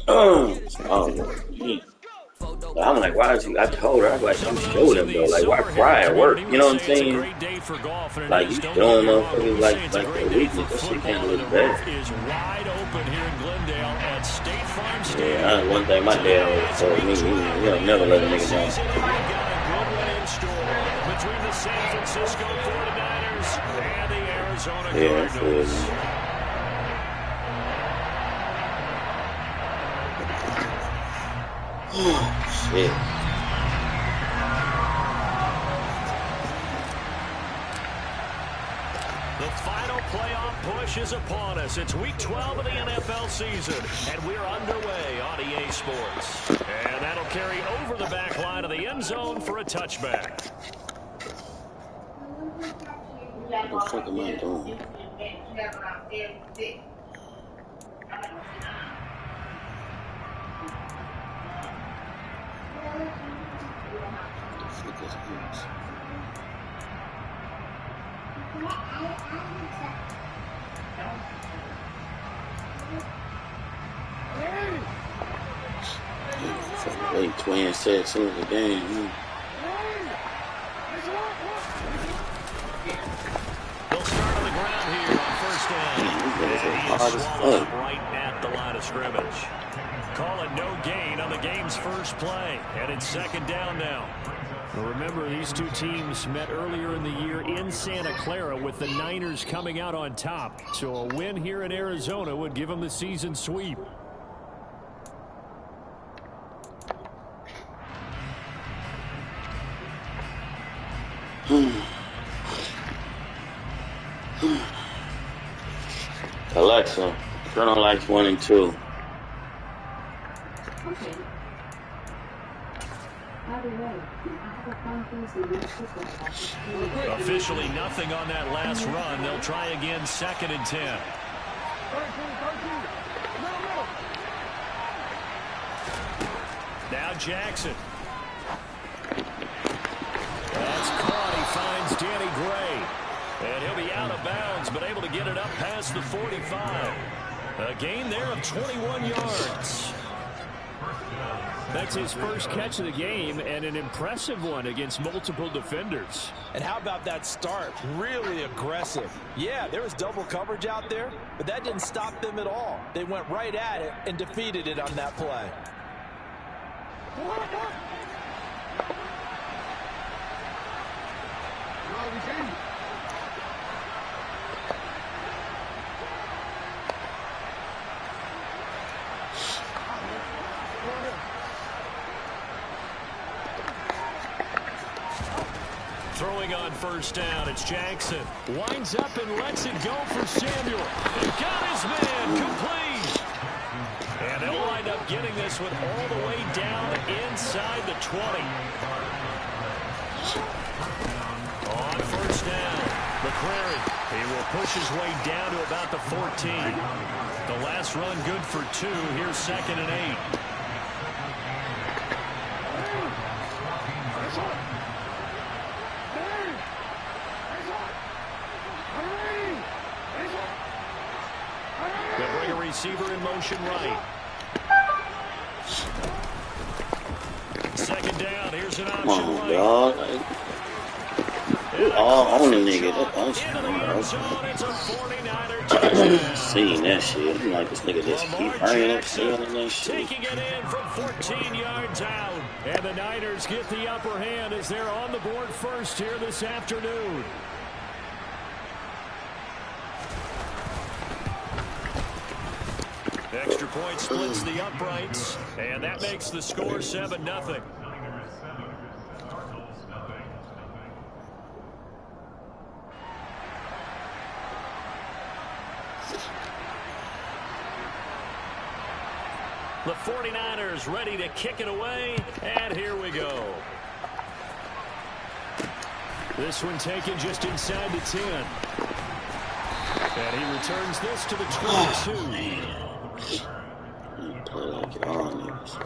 Oh, yeah. But I'm like, why is you? I told her, I was like, you showed him though. Like, why cry at work? You know what I'm saying? Like, you showing motherfuckers like their weakness. That shit can't look bad. Yeah, that's one thing my dad always told me. He'll never let a nigga down. Between the San Francisco 49ers and the Arizona Cardinals. Oh, shit. The final playoff push is upon us. It's week 12 of the NFL season, and we're underway on EA Sports. And that'll carry over the back line of the end zone for a touchback. What the fuck am I doing? What the fuck is this? Wait, twin said some of the game. They'll start on the ground here on first down. And he's swallowed right at the line of scrimmage. Call it no gain on the game's first play. And it's second down now. Well, remember, these two teams met earlier in the year in Santa Clara with the Niners coming out on top. So a win here in Arizona would give them the season sweep. Alexa, turn on lights 1 and 2. Okay. By the way, I have a fun thing. Officially nothing on that last run. They'll try again, 2nd and 10. Now Jackson. That's caught. He finds Danny Gray. And he'll be out of bounds, but able to get it up past the 45. A gain there of 21 yards. That's his first catch of the game, and an impressive one against multiple defenders. And how about that start? Really aggressive. Yeah, there was double coverage out there, but that didn't stop them at all. They went right at it and defeated it on that play. Throwing on first down, it's Jackson. Winds up and lets it go for Samuel. And got his man complete. And they'll wind up getting this one all the way down inside the 20. On first down, McCrary. He will push his way down to about the 14. The last run good for 2. Here's 2nd and 8. They'll bring a receiver in motion right. 2nd down. Here's an option right. Dog. All on the nigga. Seeing that shit. I'm like, this nigga just keep hurrying up, seeing that shit. Taking it in from 14 yards out. And the Niners get the upper hand as they're on the board first here this afternoon. Extra point splits the uprights, and that makes the score 7-0. The 49ers ready to kick it away, and here we go. This one taken just inside the 10. And he returns this to the 22. Play like it on niggas.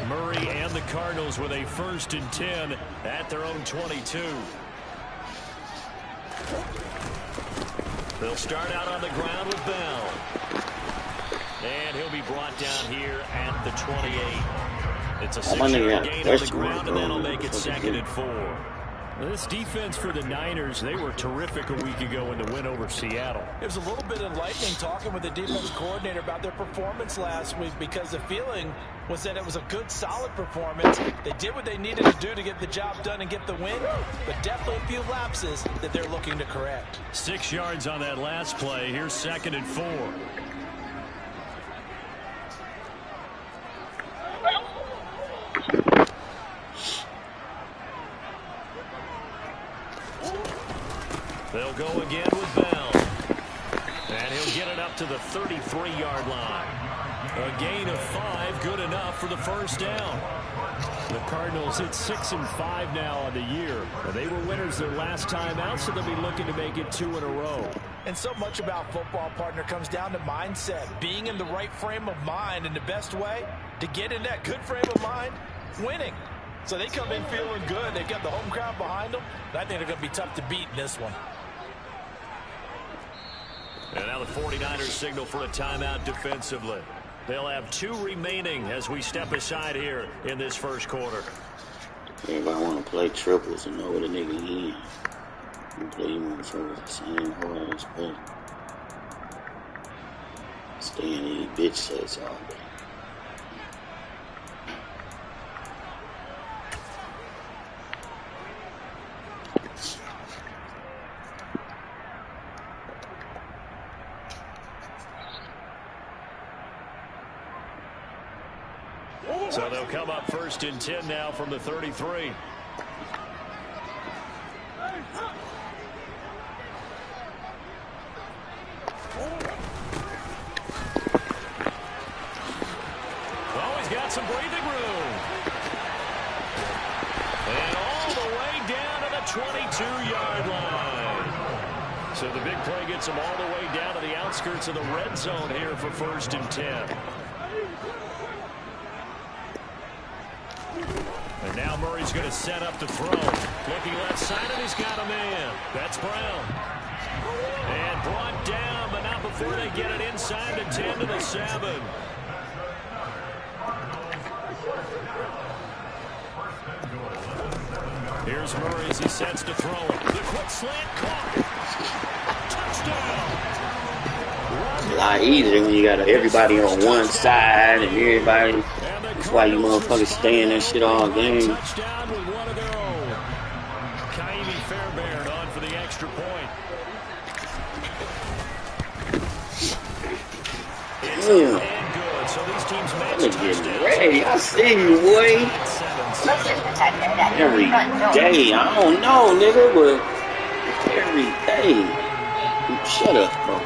Murray and the Cardinals with a 1st and 10 at their own 22. They'll start out on the ground with Bell. And he'll be brought down here at the 28. It's a 6-yard gain on the ground, and that'll make it 2nd and 4. This defense for the Niners, they were terrific a week ago in the win over Seattle. It was a little bit enlightening talking with the defense coordinator about their performance last week, because the feeling was that it was a good, solid performance. They did what they needed to do to get the job done and get the win, but definitely a few lapses that they're looking to correct. 6 yards on that last play. Here's 2nd and 4. They'll go again with Bell. And he'll get it up to the 33-yard line. A gain of 5, good enough for the 1st down. The Cardinals hit 6-5 now on the year. They were winners their last time out, so they'll be looking to make it 2 in a row. And so much about football, partner, comes down to mindset. Being in the right frame of mind, and the best way to get in that good frame of mind, winning. So they come in feeling good. They've got the home crowd behind them. I think they're going to be tough to beat in this one. And now the 49ers signal for a timeout defensively. They'll have 2 remaining as we step aside here in this 1st quarter. Everybody want to play triples and know what a nigga is. You play you motherfuckers the same hard ass play. Stay in these bitch sets all day. So they'll come up 1st and 10 now from the 33. Oh, he's got some breathing room. And all the way down to the 22-yard line. So the big play gets him all the way down to the outskirts of the red zone here for 1st and 10. And now Murray's going to set up the throw. Looking left side, and he's got a man. That's Brown. And brought down, but not before they get it inside the 10 to the 7. Here's Murray as he sets to throw it. The quick slant caught. Touchdown. It's a lot easier when you got everybody on one side and everybody. That's why you motherfuckers stay in that shit all game. Touchdown with one of their own. Kaimi Fairbairn on for the extra point. Damn. And good. So these teams I'm getting ready. I see you, boy. Every day. I don't know, nigga, but every day. Shut up, bro.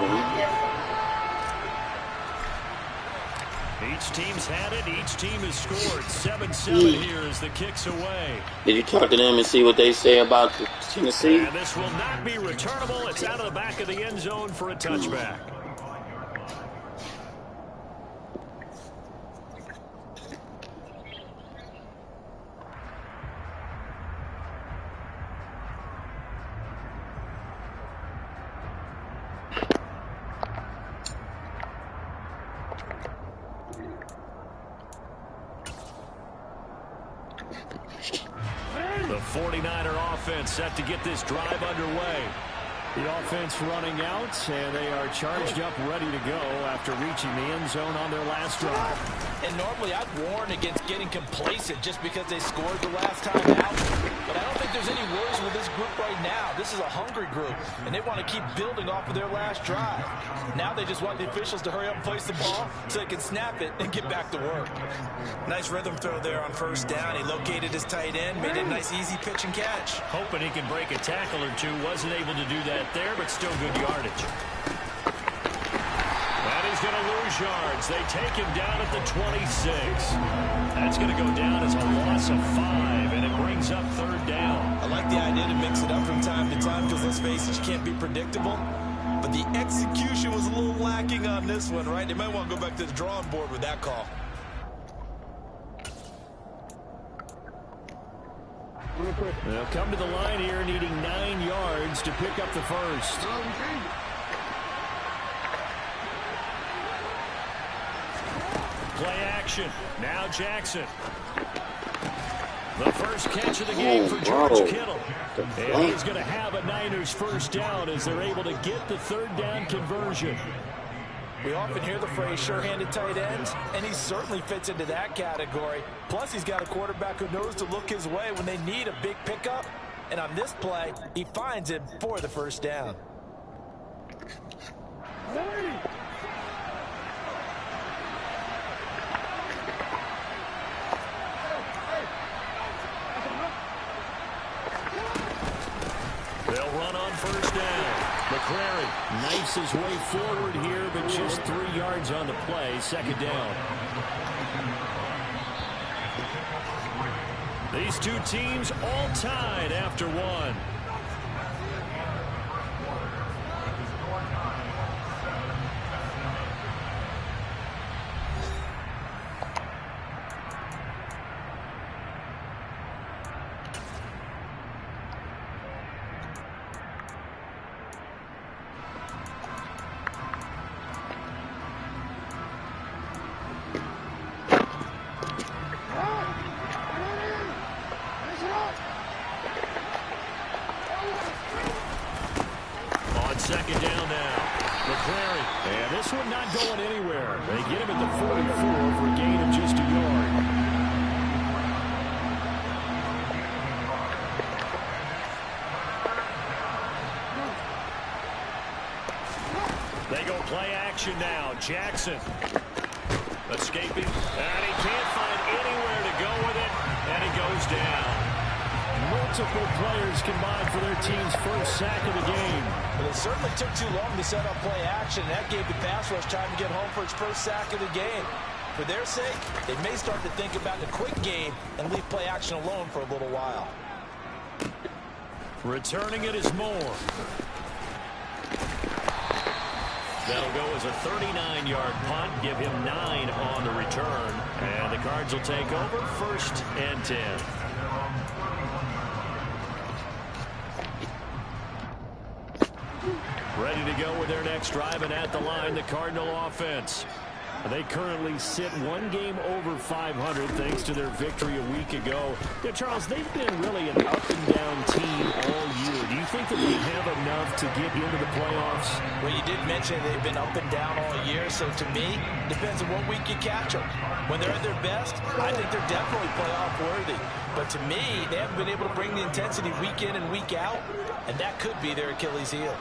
Each team's had it. Each team has scored. 7-7 here as the kick's away. Did you talk to them and see what they say about Tennessee? And this will not be returnable. It's out of the back of the end zone for a touchback. The 49er offense set to get this drive underway. The offense running out, and they are charged up, ready to go after reaching the end zone on their last drive. And normally I'd warn against getting complacent just because they scored the last time out. But I don't think there's any worries with this group right now. This is a hungry group, and they want to keep building off of their last drive. Now they just want the officials to hurry up and place the ball so they can snap it and get back to work. Nice rhythm throw there on 1st down. He located his tight end, made it a nice easy pitch and catch. Hoping he can break a tackle or two. Wasn't able to do that there, but still good yardage. And he's going to lose yards. They take him down at the 26. That's going to go down as a loss of 5, and it brings up 3rd down. I like the idea to mix it up from time to time because, let's face it, you can't be predictable. But the execution was a little lacking on this one, right? They might want to go back to the drawing board with that call. They'll come to the line here needing 9 yards to pick up the first. Play action. Now Jackson. The first catch of the game for George Kittle. And he's going to have a Niners first down as they're able to get the third down conversion. We often hear the phrase sure-handed tight ends, and he certainly fits into that category. Plus, he's got a quarterback who knows to look his way when they need a big pickup. And on this play, he finds him for the first down. They'll run on first down. McCrary knifes his way forward here, but just 3 yards on the play. Second down. These two teams all tied after one. Second down now. McCrary. And this one not going anywhere. They get him at the 44 for a gain of just a yard. They go play action now. Jackson escaping. And he can't find anywhere to go with it. And he goes down. Multiple players combined for their team's first sack of the game. But it certainly took too long to set up play action. That gave the pass rush time to get home for its first sack of the game. For their sake, they may start to think about a quick game and leave play action alone for a little while. Returning it is Moore. That'll go as a 39-yard punt. Give him 9 on the return. And the Cards will take over 1st and 10. Ready to go with their next drive, and at the line, the Cardinal offense. They currently sit 1 game over 500 thanks to their victory a week ago. Yeah, Charles, they've been really an up-and-down team all year. Do you think that they have enough to get into the playoffs? Well, you did mention they've been up and down all year, so to me, depends on what week you catch them. When they're at their best, I think they're definitely playoff worthy. But to me, they haven't been able to bring the intensity week in and week out, and that could be their Achilles heel.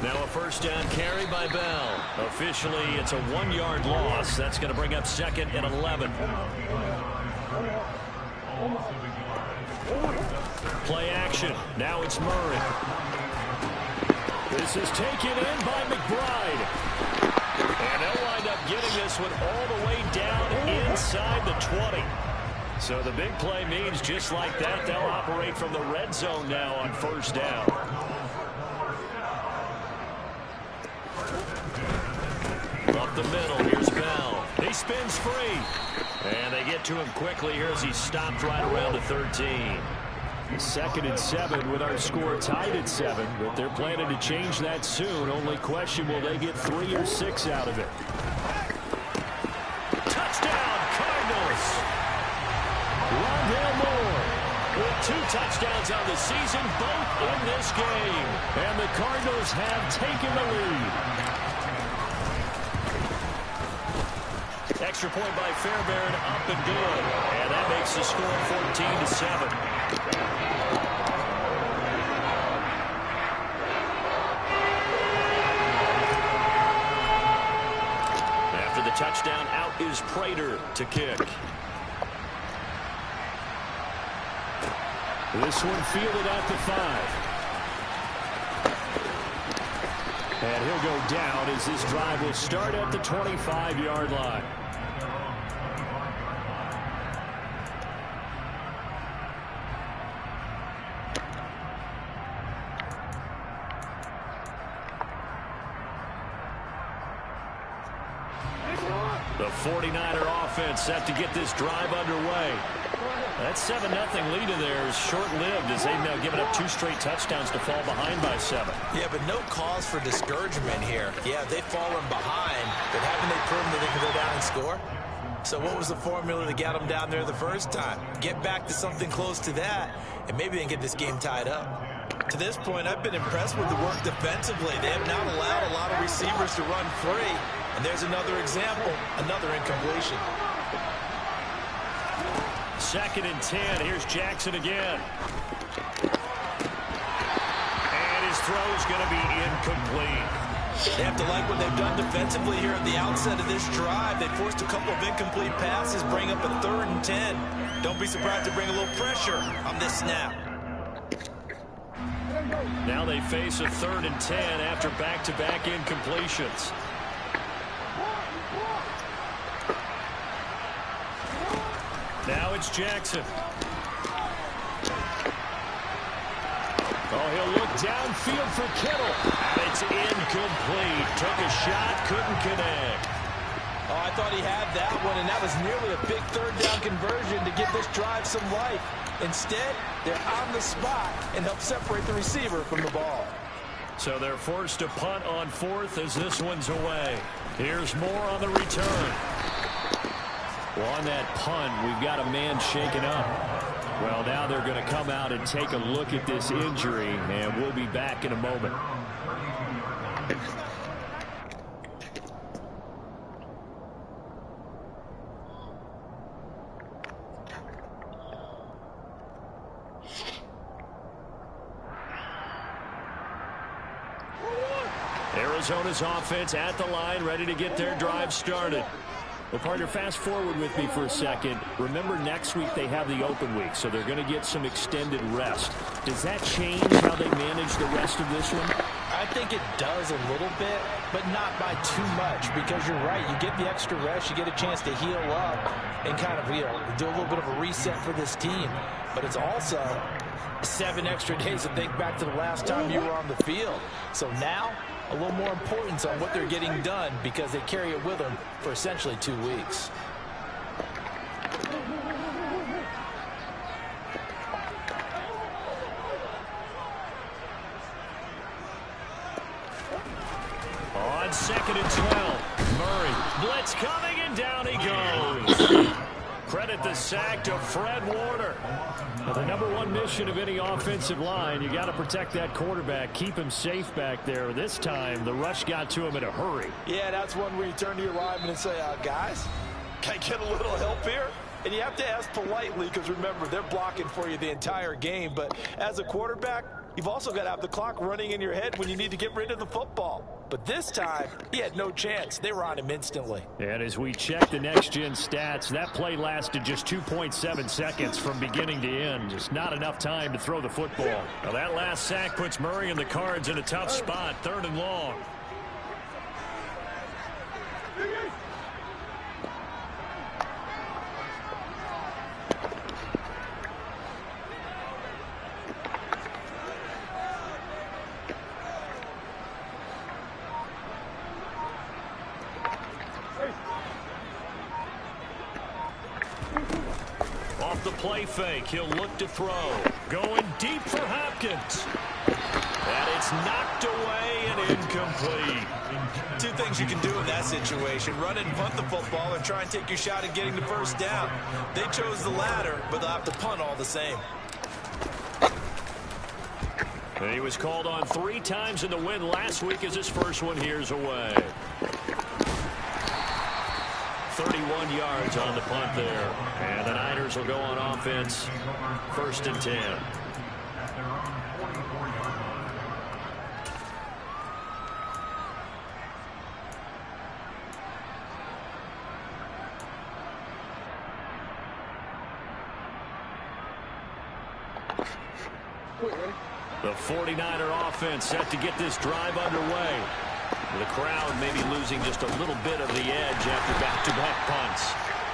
Now a first down carry by Bell. Officially, it's a 1-yard loss. That's going to bring up 2nd and 11. Play action. Now it's Murray. This is taken in by McBride. And they'll wind up getting this one all the way down inside the 20. So the big play means just like that, they'll operate from the red zone now on first down. Up the middle, here's Bell. He spins free. And they get to him quickly here as he stopped right around the 13. 2nd and 7 with our score tied at 7, but they're planning to change that soon. Only question, will they get 3 or 6 out of it? Touchdown, Cardinals! Rondale Moore with 2 touchdowns on the season, both in this game. And the Cardinals have taken the lead. Extra point by Fairbairn, up and good. And that makes the score 14-7. After the touchdown, out is Prater to kick. This one fielded at the 5. And he'll go down as this drive will start at the 25-yard line. The 49er offense set to get this drive underway. That 7-0 lead of theirs short-lived as they've now given up 2 straight touchdowns to fall behind by 7. Yeah, but no cause for discouragement here. Yeah, they've fallen behind, but haven't they proven that they can go down and score? So what was the formula that got them down there the first time? Get back to something close to that, and maybe they can get this game tied up. To this point, I've been impressed with the work defensively. They have not allowed a lot of receivers to run free. And there's another example, another incompletion. 2nd and 10. Here's Jackson again. And his throw's going to be incomplete. They have to like what they've done defensively here at the outset of this drive. They forced a couple of incomplete passes, bring up a 3rd and 10. Don't be surprised to bring a little pressure on this snap. Now they face a 3rd and 10 after back-to-back incompletions. Now it's Jackson. Oh, he'll look downfield for Kittle. And it's incomplete. Took a shot, couldn't connect. Oh, I thought he had that one, and that was nearly a big 3rd down conversion to give this drive some life. Instead, they're on the spot and help separate the receiver from the ball. So they're forced to punt on 4th as this one's away. Here's more on the return. Well, on that punt, we've got a man shaken up. Well, now they're going to come out and take a look at this injury, and we'll be back in a moment. Arizona's offense at the line, ready to get their drive started. Well, partner, fast forward with me for a second. Remember, next week they have the open week, so they're going to get some extended rest. Does that change how they manage the rest of this one? I think it does a little bit, but not by too much, because you're right. You get the extra rest, you get a chance to heal up and kind of, do a little bit of a reset for this team. But it's also 7 extra days to think back to the last time you were on the field. So now, a little more importance on what they're getting done because they carry it with them for essentially 2 weeks. On 2nd and 12, Murray. Blitz coming, and down he goes. Credit the sack to Fred Warner. Now, the #1 mission of any offensive line, you got to protect that quarterback, keep him safe back there. This time, the rush got to him in a hurry. Yeah, that's one where you turn to your lineman and say, guys, can I get a little help here? And you have to ask politely because, remember, they're blocking for you the entire game. But as a quarterback, you've also got to have the clock running in your head when you need to get rid of the football. But this time, he had no chance. They were on him instantly. And as we check the next-gen stats, that play lasted just 2.7 seconds from beginning to end. Just not enough time to throw the football. Now, that last sack puts Murray and the Cards in a tough spot, 3rd and long. Off the play fake, he'll look to throw. Going deep for Hopkins. And it's knocked away and incomplete. 2 things you can do in that situation. Run and punt the football or try and take your shot at getting the 1st down. They chose the latter, but they'll have to punt all the same. He was called on 3 times in the win last week as his first one here's away. 31 yards on the punt there. And the Niners will go on offense. 1st and 10. The 49er offense set to get this drive underway. The crowd maybe losing just a little bit of the edge after back-to-back punts.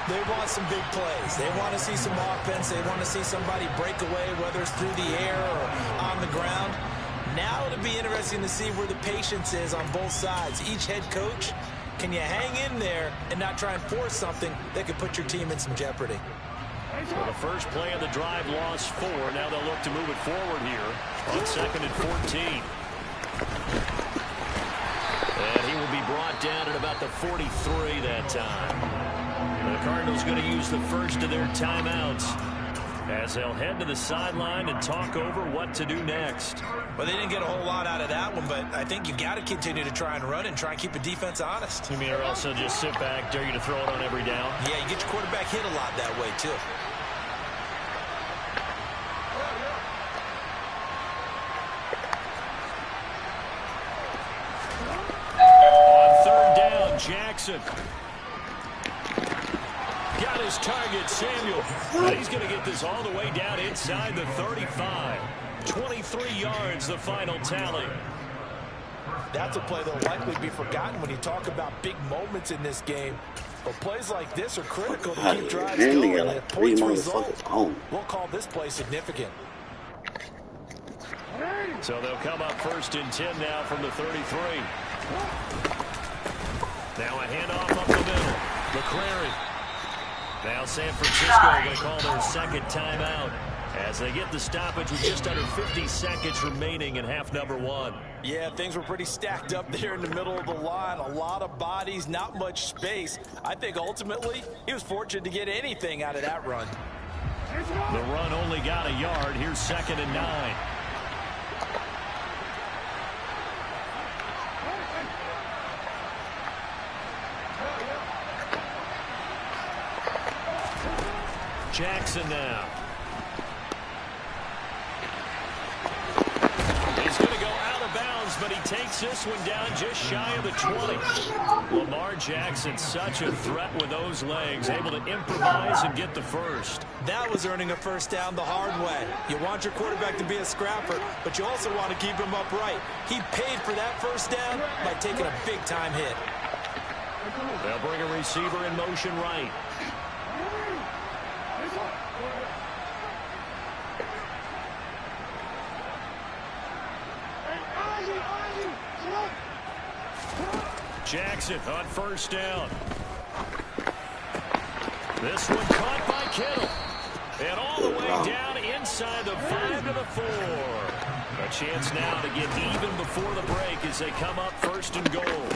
They want some big plays. They want to see some offense. They want to see somebody break away, whether it's through the air or on the ground. Now it'll be interesting to see where the patience is on both sides. Each head coach Can you hang in there and not try and force something that could put your team in some jeopardy? So the first play of the drive lost 4. Now they'll look to move it forward here on 2nd and 14. And he will be brought down at about the 43 that time. The Cardinals going to use the first of their timeouts as they'll head to the sideline and talk over what to do next. Well, they didn't get a whole lot out of that one, but I think you've got to continue to try and run and try and keep the defense honest. You mean, or also just sit back, dare you to throw it on every down? Yeah, you get your quarterback hit a lot that way, too. On 3rd down, Jackson. Got his target, Samuel. But he's going to get this all the way down inside the 35. 23 yards, the final tally. That's a play that will likely be forgotten when you talk about big moments in this game. But plays like this are critical to keep drives going. And if points result, we'll call this play significant. So they'll come up 1st and 10 now from the 33. Now a handoff up the middle. McCrary. Now San Francisco going to call their 2nd timeout as they get the stoppage with just under 50 seconds remaining in half number 1. Yeah, things were pretty stacked up there in the middle of the line. A lot of bodies, not much space. I think ultimately he was fortunate to get anything out of that run. The run only got a yard. Here's 2nd and 9. Jackson now. He's going to go out of bounds, but he takes this one down just shy of the 20. Lamar Jackson, such a threat with those legs, able to improvise and get the first. That was earning a first down the hard way. You want your quarterback to be a scrapper, but you also want to keep him upright. He paid for that first down by taking a big-time hit. They'll bring a receiver in motion right. Jackson on 1st down. This one caught by Kittle. And all the way down inside the 5 to the 4. A chance now to get even before the break as they come up 1st and goal.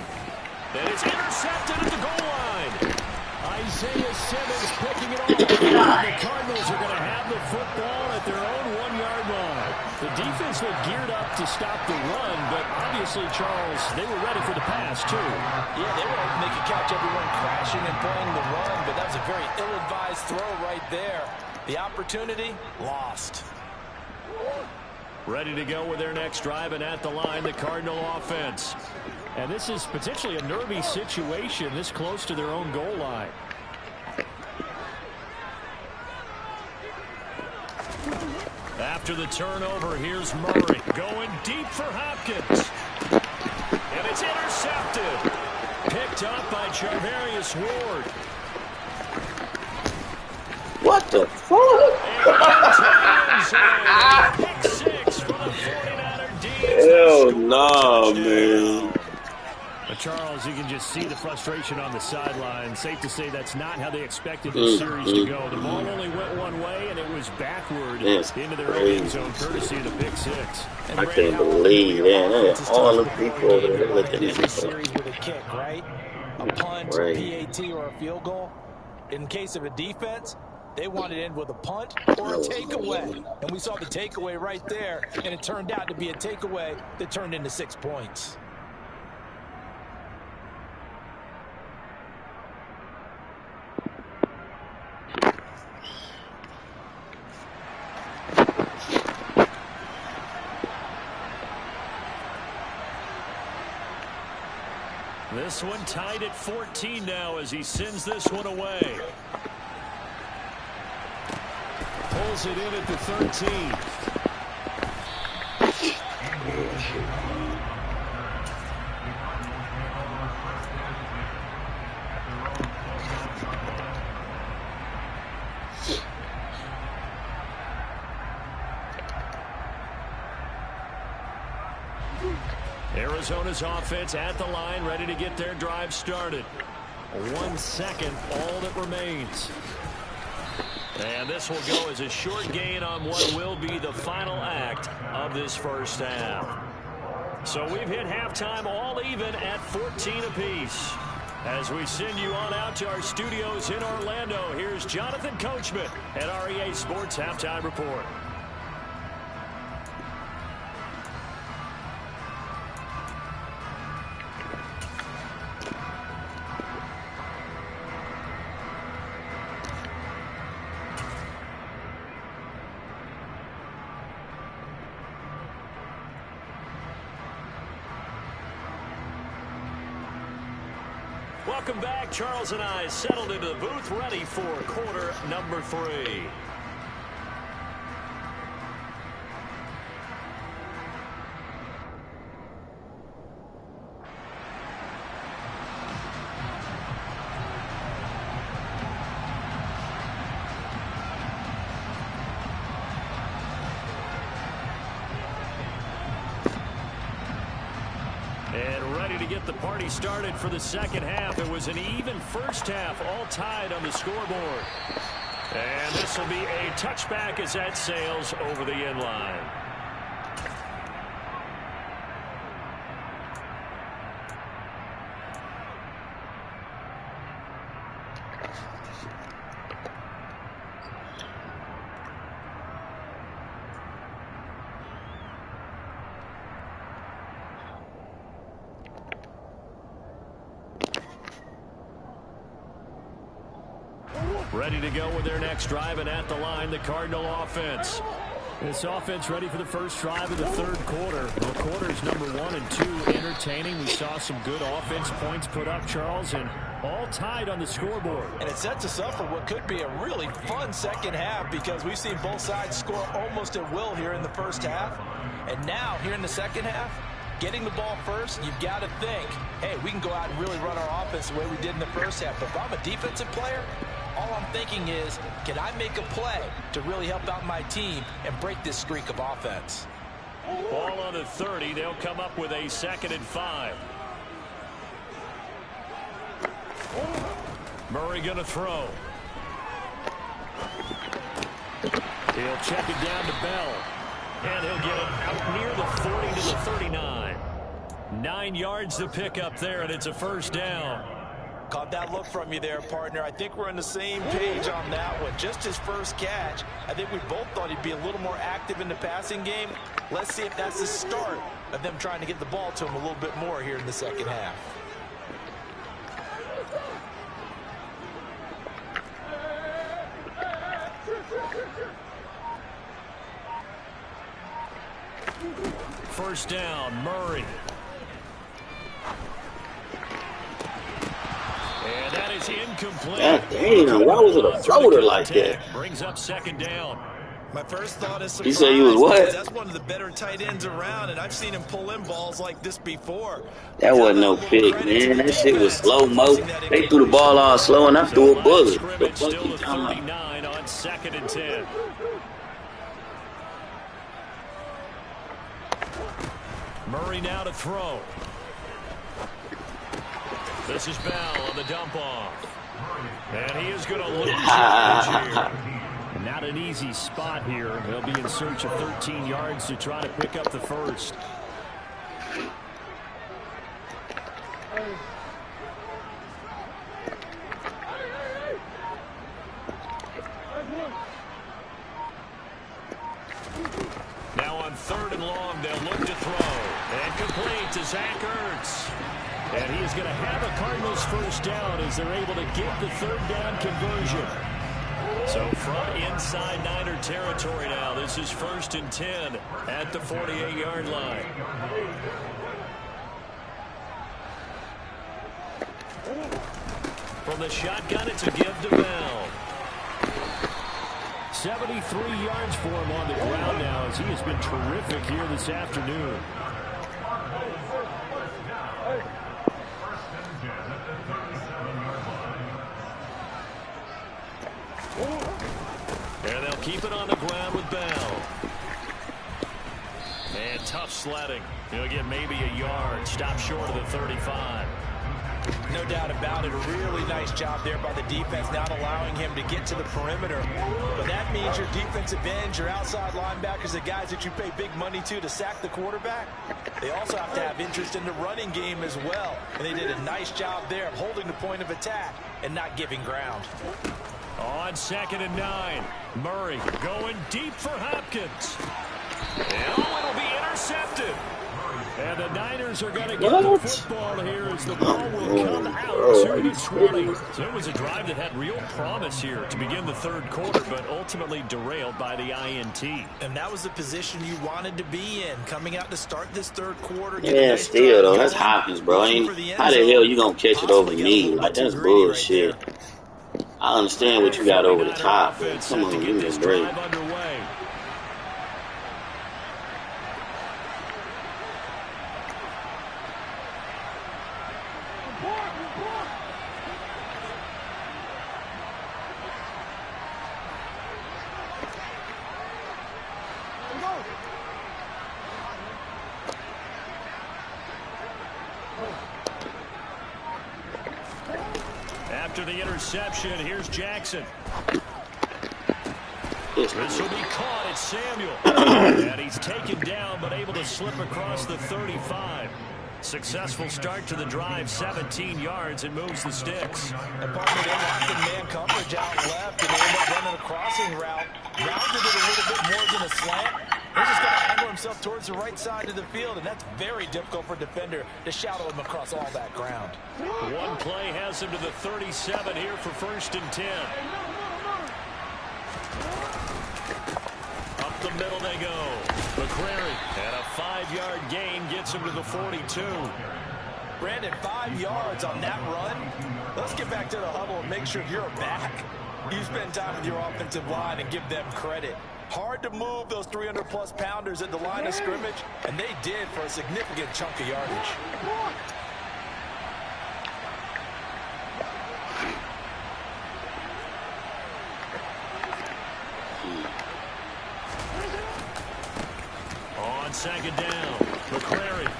That is intercepted at the goal line. Isaiah Simmons picking it off. The Cardinals are going to have the football at their own 1-yard line. The defense looked geared up to stop the run, but obviously, Charles, they were ready for the pass, too. Yeah, they were hoping they could catch everyone crashing and playing the run, but that was a very ill-advised throw right there. The opportunity, lost. Ready to go with their next drive, and at the line, the Cardinal offense. And this is potentially a nervy situation this close to their own goal line. After the turnover, here's Murray going deep for Hopkins. And it's intercepted. Picked up by Charvarius Ward. What the fuck? Pick 6 for the 49er D. Hell no, man. Charles, you can just see the frustration on the sideline. Safe to say that's not how they expected this series to go. The ball only went one way, and it was backward into their own end zone, courtesy of the pick 6. And I can't believe that. All the people over there looking at this series with a kick, right? A punt, a PAT, or a field goal. In case of a defense, they wanted to end with a punt or a takeaway. And we saw the takeaway right there, and it turned out to be a takeaway that turned into 6 points. This one tied at 14 now as he sends this one away. Pulls it in at the 13. Arizona's offense at the line, ready to get their drive started. 1 second, all that remains. And this will go as a short gain on what will be the final act of this first half. So we've hit halftime all even at 14 apiece. As we send you on out to our studios in Orlando, here's Jonathan Coachman at REA Sports Halftime Report. Welcome back. Charles and I settled into the booth, ready for quarter number 3. And ready to get the party started for the second half. It was an even first half, all tied on the scoreboard. And this will be a touchback as that sails over the end line. Ready to go with their next drive, and at the line, the Cardinal offense. This offense ready for the first drive of the third quarter. Well, quarters number 1 and 2 entertaining. We saw some good offense points put up, Charles, and all tied on the scoreboard. And it sets us up for what could be a really fun second half, because we've seen both sides score almost at will here in the first half. And now, here in the second half, getting the ball first, you've got to think, hey, we can go out and really run our offense the way we did in the first half. But if I'm a defensive player, all I'm thinking is, can I make a play to really help out my team and break this streak of offense? Ball on the 30. They'll come up with a 2nd and 5. Murray going to throw. He'll check it down to Bell. And he'll get it out near the 40 to the 39. 9 yards to pick up there, and it's a first down. Caught that look from you there, partner. I think we're on the same page on that one. Just his first catch. I think we both thought he'd be a little more active in the passing game. Let's see if that's the start of them trying to get the ball to him a little bit more here in the second half. First down, Murray. And that is incomplete. God damn, why was it a floater like that? Brings up 2nd down. My first thought is surprise. You say he was what? That's one of the better tight ends around, and I've seen him pull in balls like this before. That wasn't no pick, man. That shit was slow-mo. They threw the ball all slow, and I threw a bullet. The fuck Still you at talking 39 on 2nd and 10. Murray now to throw. This is Bell on the dump off. And he is going to lose here. Not an easy spot here. They'll be in search of 13 yards to try to pick up the first. Now on 3rd and long, they'll look to throw. And complete to Zach Ertz. And he is going to have a Cardinals first down as they're able to get the 3rd down conversion. So from inside Niner territory now, this is 1st and 10 at the 48-yard line. From the shotgun, it's a give to Bell. 73 yards for him on the ground now, as he has been terrific here this afternoon. And they'll keep it on the ground with Bell. And tough sledding. He'll get maybe a yard. Stop short of the 35. No doubt about it. A really nice job there by the defense, not allowing him to get to the perimeter. But that means your defensive ends, your outside linebackers, the guys that you pay big money to sack the quarterback, they also have to have interest in the running game as well. And they did a nice job there of holding the point of attack and not giving ground. On 2nd and 9, Murray going deep for Hopkins. And it'll be intercepted. And the Niners are going to get the football here as the ball will come out to the 20. So it was a drive that had real promise here to begin the third quarter, but ultimately derailed by the INT. And that was the position you wanted to be in, coming out to start this third quarter. Yeah, still, though. That's Hopkins, bro. How the hell you going to catch it over me? Like, that's bullshit. I understand what you got over the top, but come on, give me a break. After the interception, here's Jackson. This will be caught at Samuel. And he's taken down, but able to slip across the 35. Successful start to the drive, 17 yards, and moves the sticks. And partner, they locked in man coverage out left, and they end up running a crossing route. Rounded it a little bit more than a slant. He's just going to angle himself towards the right side of the field, and that's very difficult for a defender to shadow him across all that ground. One play has him to the 37 here for 1st and 10. Up the middle they go. McCrary, and a 5-yard gain gets him to the 42. Brandon, 5 yards on that run. Let's get back to the huddle and make sure you're back. You spend time with your offensive line and give them credit. Hard to move those 300-plus pounders at the line of scrimmage, and they did for a significant chunk of yardage. On 2nd down, McCrary.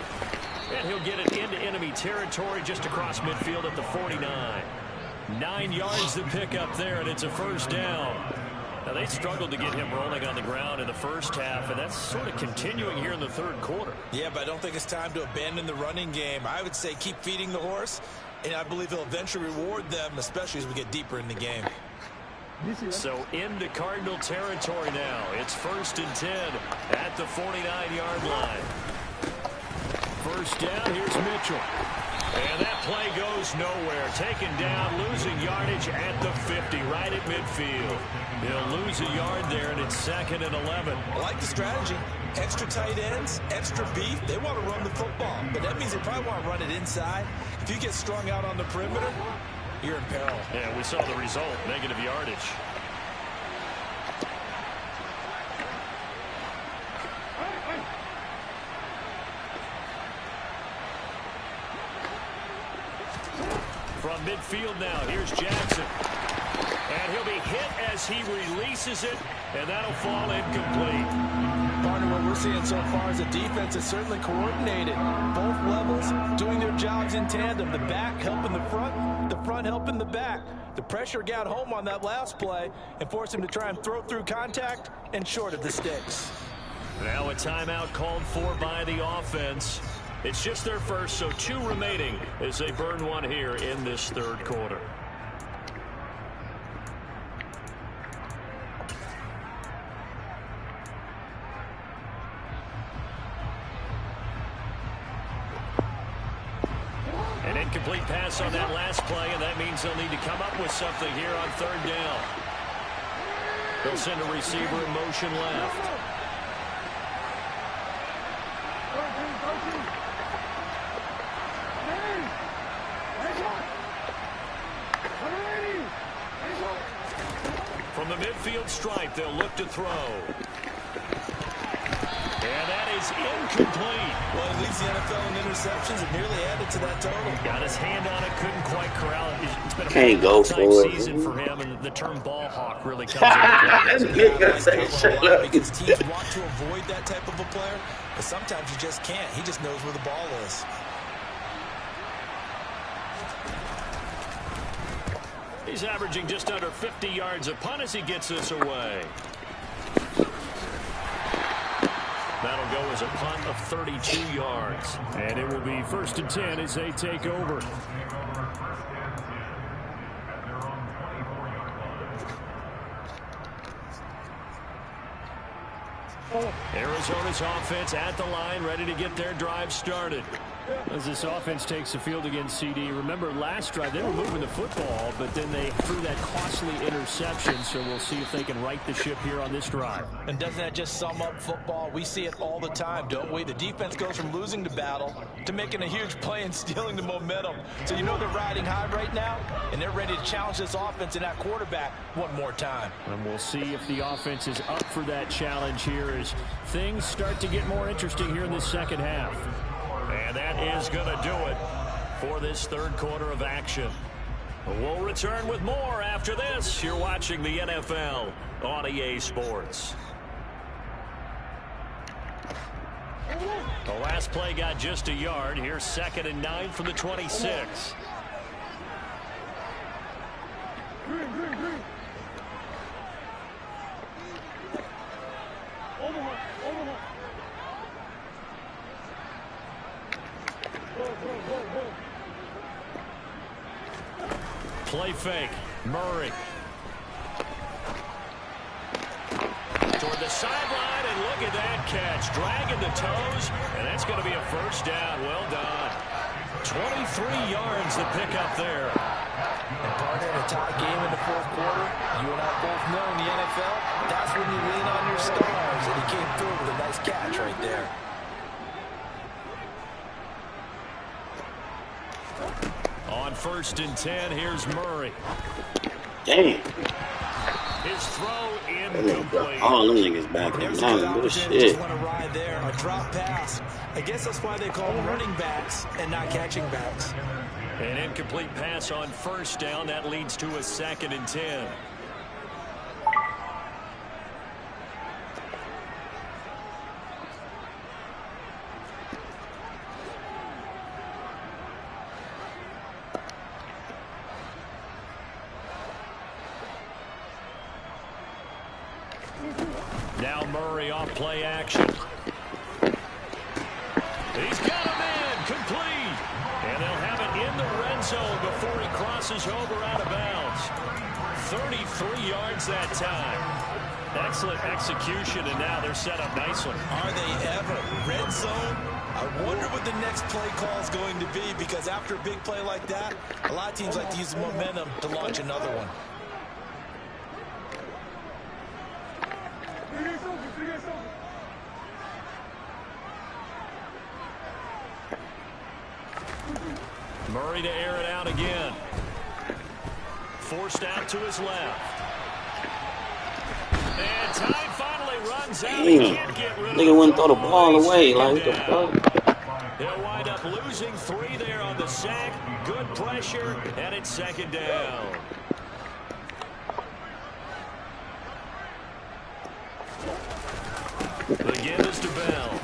And he'll get it into enemy territory just across midfield at the 49. 9 yards to pick up there, and it's a 1st down. Now, they struggled to get him rolling on the ground in the first half, and that's sort of continuing here in the third quarter. Yeah, but I don't think it's time to abandon the running game. I would say keep feeding the horse, and I believe he'll eventually reward them, especially as we get deeper in the game. So into Cardinal territory now. It's 1st and 10 at the 49-yard line. 1st down, here's Mitchell. And that play goes nowhere. Taken down, losing yardage at the 50, right at midfield. He'll lose a yard there, and it's 2nd and 11. I like the strategy. Extra tight ends, extra beef. They want to run the football, but that means they probably want to run it inside. If you get strung out on the perimeter, you're in peril. Yeah, we saw the result, negative yardage. From midfield now, here's Jackson. And he'll be hit as he releases it, and that'll fall incomplete. Partner, what we're seeing so far is the defense is certainly coordinated. Both levels doing their jobs in tandem. The back helping the front helping the back. The pressure got home on that last play and forced him to try and throw through contact and short of the sticks. Now a timeout called for by the offense. It's just their first, so 2 remaining as they burn one here in this third quarter. An incomplete pass on that last play, and that means they'll need to come up with something here on 3rd down. They'll send a receiver in motion left. From the midfield stripe, they'll look to throw. And that is incomplete. Well, at least the NFL in interceptions have nearly added to that total. Got his hand on it, couldn't quite corral it. It's been a Can't go type for it. season for him, and the term ball hawk really comes into play. Nigga say shut up. Because teams want to avoid that type of a player, but sometimes you just can't. He just knows where the ball is. He's averaging just under 50 yards a punt as he gets this away. That'll go as a punt of 32 yards. And it will be 1st and 10 as they take over. Arizona's offense at the line, ready to get their drive started. As this offense takes the field against CD, remember last drive they were moving the football, but then they threw that costly interception, so we'll see if they can right the ship here on this drive. And doesn't that just sum up football? We see it all the time, don't we? The defense goes from losing the battle to making a huge play and stealing the momentum. So you know they're riding high right now, and they're ready to challenge this offense and that quarterback one more time. And we'll see if the offense is up for that challenge here as things start to get more interesting here in the second half. And that is going to do it for this third quarter of action. We'll return with more after this. You're watching the NFL on EA Sports. The last play got just a yard. Here's 2nd and 9 from the 26. Play fake. Murray. Toward the sideline, and look at that catch. Dragging the toes, and that's going to be a first down. Well done. 23 yards to pick up there. And partner, in a tie game in the fourth quarter, you and I both know in the NFL, that's when you lean on your stars, and he came through with a nice catch right there. On 1st and 10, here's Murray. Damn. His throw incomplete. All them niggas back in line. Just Bullshit. want to ride there, a drop pass. I guess that's why they call them running backs and not catching backs. An incomplete pass on 1st down. That leads to a 2nd and 10. Now Murray off play action. He's got him in, complete. And they'll have it in the red zone before he crosses over out of bounds. 33 yards that time. Excellent execution, and now they're set up nicely. Are they ever? Red zone? I wonder what the next play call is going to be, because after a big play like that, a lot of teams like to use the momentum to launch another one. Murray to air it out again. Forced out to his left. And time finally runs out. He can't get rid of Nigga wouldn't throw the ball away. Like, what the fuck? They'll wind up losing 3 there on the sack. Good pressure, and it's 2nd down. The give is to Bell.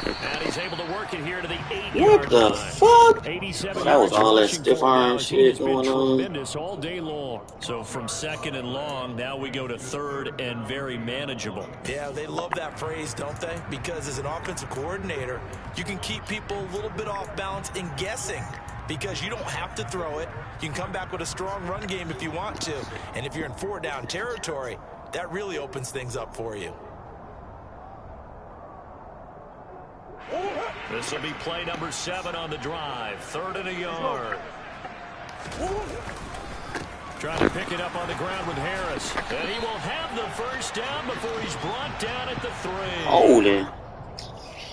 And he's able to work it here to the 8-yard What the line. fuck? 87 That was yards all that rushing stiff for arm Dallas. shit He's been going on. tremendous all day long. So from 2nd and long, now we go to 3rd and very manageable. Yeah, they love that phrase, don't they? Because as an offensive coordinator, you can keep people a little bit off balance and guessing, because you don't have to throw it. You can come back with a strong run game if you want to. And if you're in 4-down territory, that really opens things up for you. This will be play number 7 on the drive. 3rd and a yard. Trying to pick it up on the ground with Harris. And he will have the first down before he's brought down at the 3. Holding.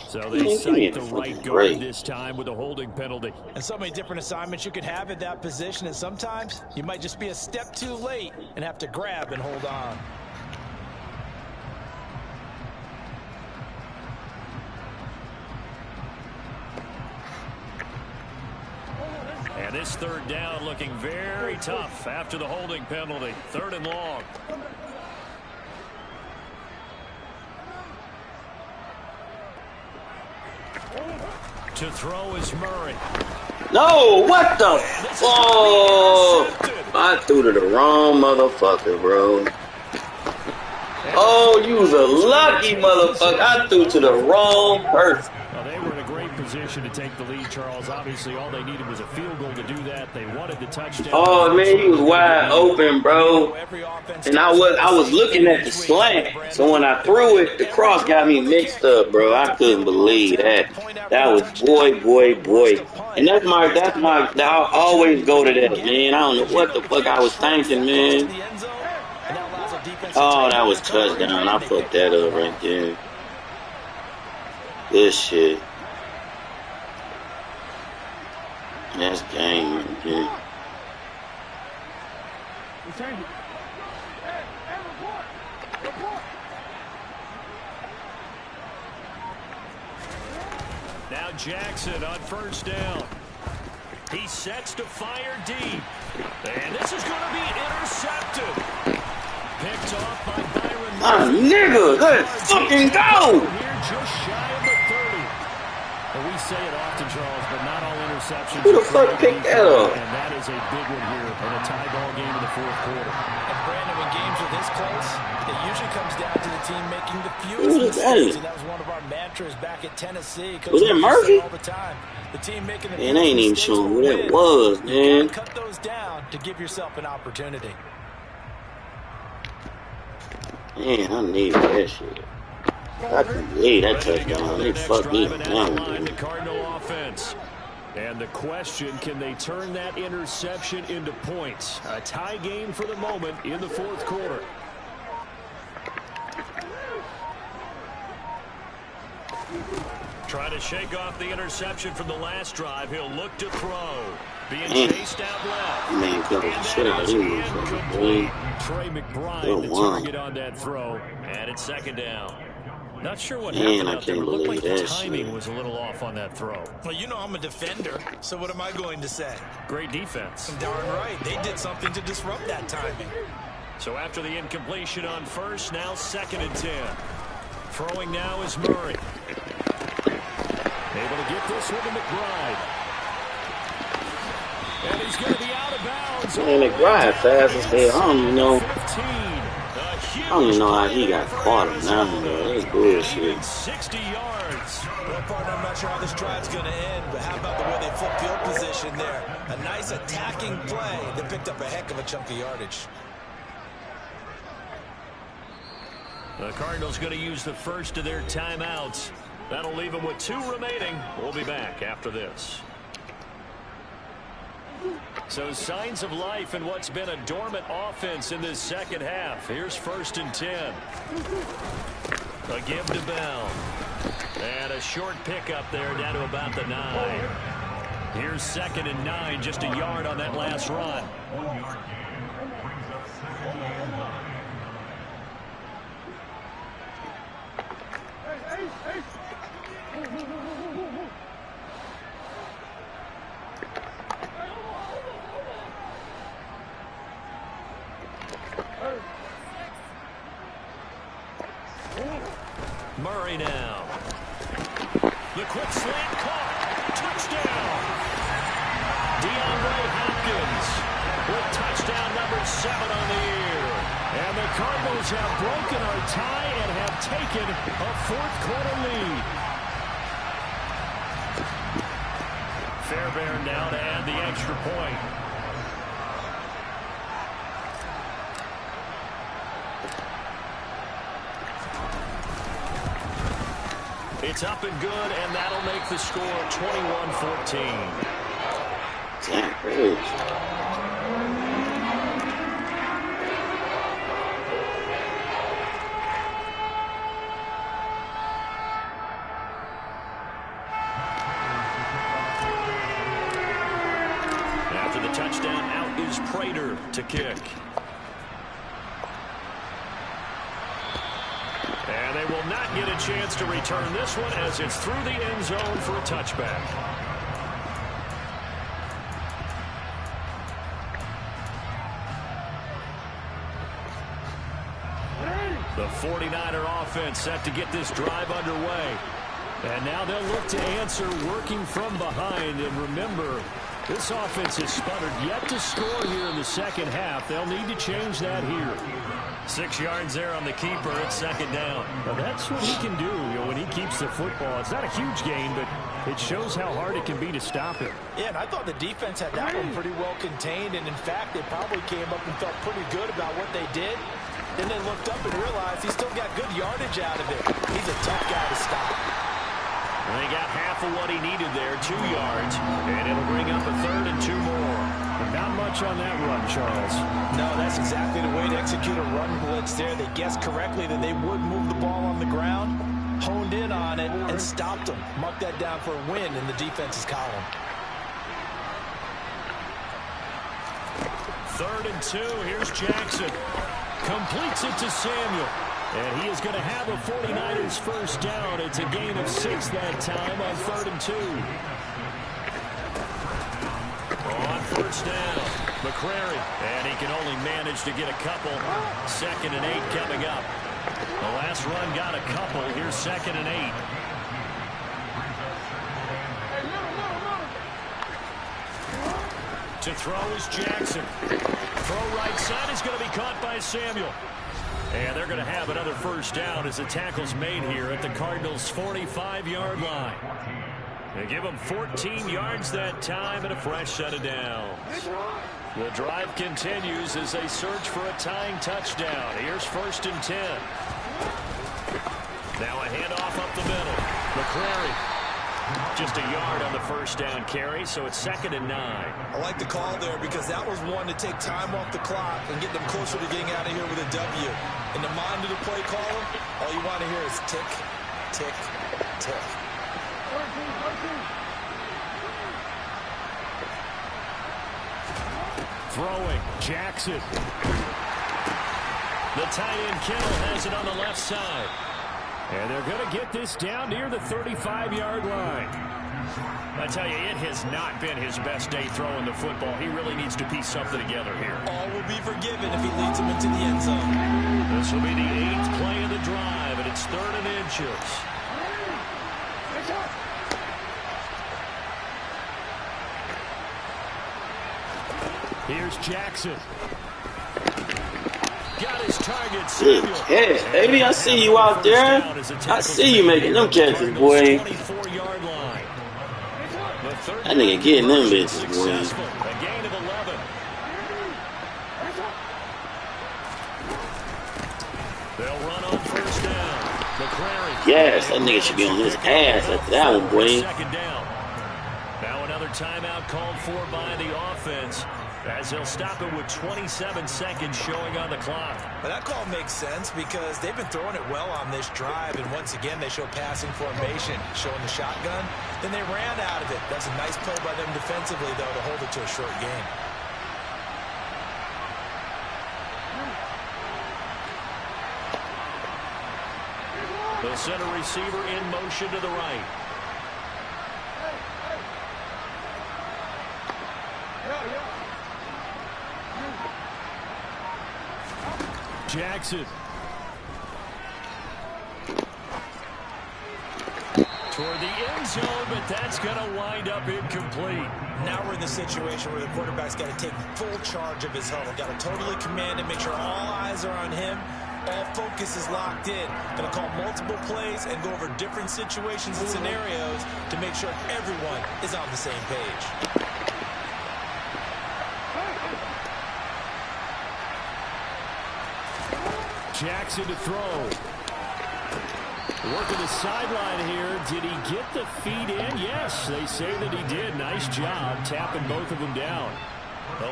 So they cite the right guard this time with a holding penalty. And so many different assignments you could have at that position, and sometimes you might just be a step too late and have to grab and hold on. this third down looking very tough after the holding penalty. 3rd and long. To throw is Murray. No, what the? Oh, I threw to the wrong motherfucker, bro. Oh, you was a lucky motherfucker. I threw to the wrong person. Well, they were in a great position to take the lead, Charles. Obviously, all they needed was a field goal to do that. They wanted the touchdown. Oh, man, he was wide open, bro. And I was looking at the slant. So when I threw it, the cross got me mixed up, bro. I couldn't believe that. That was boy. And I'll always go to that, man. I don't know what the fuck I was thinking, man. Oh, that was touchdown. I fucked that up right there. Good shit. That's game right there. Now Jackson on 1st down. He sets to fire deep. And this is going to be intercepted. Picked off by Byron. Ah, nigga, let's fucking go! Here just shy of the 30. And we say it often, Charles, but not all interceptions. Who the fuck picked that up? And that is a big one here in a tie ball game in the 4th quarter. And Brandon, when games are this close, it usually comes down to the team making the fewest mistakes. And that was one of our mantras back at Tennessee. Was that Murphy? All the time. The team making the man, I ain't even showing who that was, man. Cut those down to give yourself an opportunity. Man, I need that shit. I can believe that touchdown. They fucked me down. The Cardinal offense. And the question, can they turn that interception into points? A tie game for the moment in the 4th quarter. Trying to shake off the interception from the last drive. He'll look to throw. Being chased out left. Man, Trey McBride, the target on that throw. And it's 2nd down. Not sure what happened out there. It looked like the timing was a little off on that throw. Well, you know I'm a defender, so what am I going to say? Great defense. Darn right. They did something to disrupt that timing. So after the incompletion on 1st, now 2nd and 10. Throwing now is Murray. Able to get this one to McBride. And he's going to be out of bounds. Man, McBride fast as hell. I don't even know. I don't even know how he got caught him now, bro. That's bullshit. 60 yards. Well, partner, I'm not sure how this drive's going to end, but how about the way they flip field position there? A nice attacking play that picked up a heck of a chunk of yardage. The Cardinals going to use the first of their timeouts. That'll leave them with 2 remaining. We'll be back after this. So signs of life in what's been a dormant offense in this 2nd half. Here's 1st and 10. A give to Bell. And a short pickup there down to about the 9. Here's 2nd and 9, just a yard on that last run. 1 yard. Murray now. The quick slant caught. Touchdown. DeAndre Hopkins with touchdown number 7 on the year. And the Cardinals have broken our tie and have taken a 4th quarter lead. Fairbairn now to add the extra point. It's up and good, and that'll make the score 21-14. Damn, really? After the touchdown, out is Prater to kick. And they will not get a chance to return this one as it's through the end zone for a touchback. The 49er offense set to get this drive underway. And now they'll look to answer working from behind. And remember, this offense has sputtered yet to score here in the second half. They'll need to change that here. 6 yards there on the keeper. It's second down. Now that's what he can do, when he keeps the football. It's not a huge gain, but it shows how hard it can be to stop him. Yeah, and I thought the defense had that one pretty well contained. And, in fact, they probably came up and felt pretty good about what they did. Then they looked up and realized he still got good yardage out of it. He's a tough guy to stop. And they got half of what he needed there, 2 yards. And it'll bring up a 3rd and 2 more. But not much on that run, Charles. No, that's exactly the way to execute a run blitz there. They guessed correctly that they would move the ball on the ground, honed in on it, and stopped them. Mark that down for a win in the defense's column. 3rd and 2. Here's Jackson. Completes it to Samuel. And he is going to have a 49ers first down. It's a gain of 6 that time on 3rd and 2. On first down, McCrary. And he can only manage to get a couple. 2nd and 8 coming up. The last run got a couple. Here's 2nd and 8. To throw is Jackson. Throw right side is going to be caught by Samuel. And they're going to have another first down as the tackle's made here at the Cardinals' 45-yard line. They give them 14 yards that time and a fresh set of downs. The drive continues as they search for a tying touchdown. Here's 1st and 10. Now a handoff up the middle. McCrary. Just a yard on the first down carry, so it's 2nd and 9. I like the call there because that was one to take time off the clock and get them closer to getting out of here with a W. In the mind of the play caller, all you want to hear is tick, tick, tick. Throwing, Jackson. The tight end Kittle has it on the left side. And they're going to get this down near the 35-yard line. I tell you, it has not been his best day throwing the football. He really needs to piece something together here. All will be forgiven if he leads them into the end zone. This will be the 8th play of the drive, and it's 3rd and inches. Here's Jackson. Got his target, Samuel. Yes, baby, I see you out there. I see you making them catches, boy. That nigga getting them bitches, boy. A gain of 11. They'll run on first down. McCrary. Yes, that nigga should be on his ass after that one, boy. Second down. Now another timeout called for by the offense, as they'll stop it with 27 seconds showing on the clock. But that call makes sense because they've been throwing it well on this drive, and once again they show passing formation, showing the shotgun. Then they ran out of it. That's a nice play by them defensively, though, to hold it to a short game. The center receiver in motion to the right. Jackson. Toward the end zone, but that's going to wind up incomplete. Now we're in the situation where the quarterback's got to take full charge of his huddle. Got to totally command it, make sure all eyes are on him. All focus is locked in. Going to call multiple plays and go over different situations and scenarios to make sure everyone is on the same page. Jackson to throw. Working the sideline here. Did he get the feet in? Yes, they say that he did. Nice job tapping both of them down.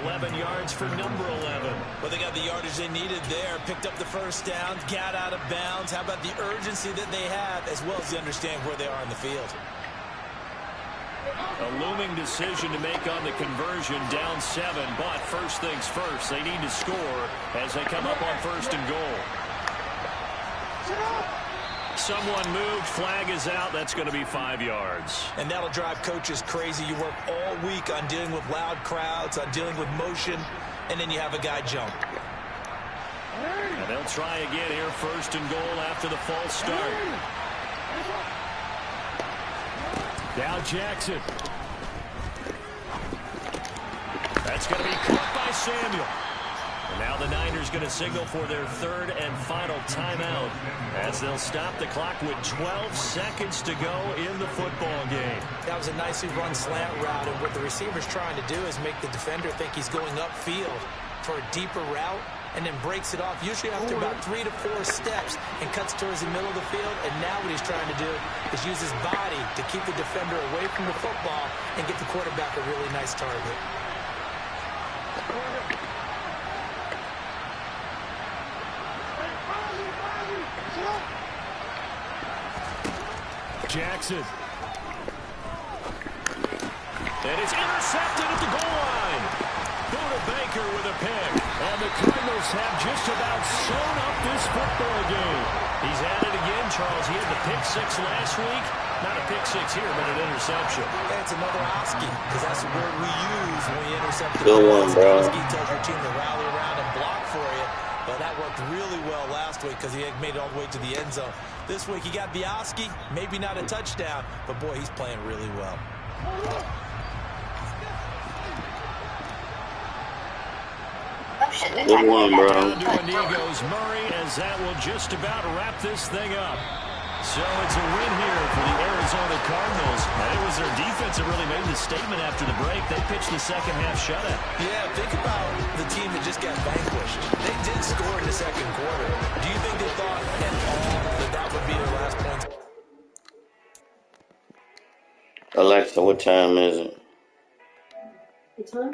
11 yards for number 11. Well, they got the yardage they needed there. Picked up the first down, got out of bounds. How about the urgency that they have, as well as they understand where they are in the field? A looming decision to make on the conversion, down 7, but first things first, they need to score as they come up on 1st and goal. Someone moved, flag is out, that's going to be 5 yards. And that'll drive coaches crazy. You work all week on dealing with loud crowds, on dealing with motion, and then you have a guy jump. And they'll try again here, first and goal after the false start. Now Jackson. That's going to be caught by Samuel. And now the Niners going to signal for their third and final timeout as they'll stop the clock with 12 seconds to go in the football game. That was a nicely run slant route, and what the receiver's trying to do is make the defender think he's going upfield for a deeper route, and then breaks it off, usually after about 3 to 4 steps, and cuts towards the middle of the field. And now what he's trying to do is use his body to keep the defender away from the football and get the quarterback a really nice target. Jackson. And it's intercepted at the goal line. Buda Baker with a pick. And the Cardinals have just about sewn up this football game. He's at it again, Charles. He had the pick six last week. Not a pick six here, but an interception. That's another Oski, because that's the word we use when we intercept the Good one, bro. Oski tells your team to rally around and block for you. But that worked really well last week because he made it all the way to the end zone. This week he got the Oski, maybe not a touchdown, but boy, he's playing really well. Good one, bro. Down to Inigo's Murray, as that will just about wrap this thing up. So it's a win here for the Arizona Cardinals. And it was their defense that really made the statement after the break. They pitched the second half shutout. Yeah, think about the team that just got vanquished. They did score in the second quarter. Do you think they thought at all that that would be their last points? Alexa, what time is it? The time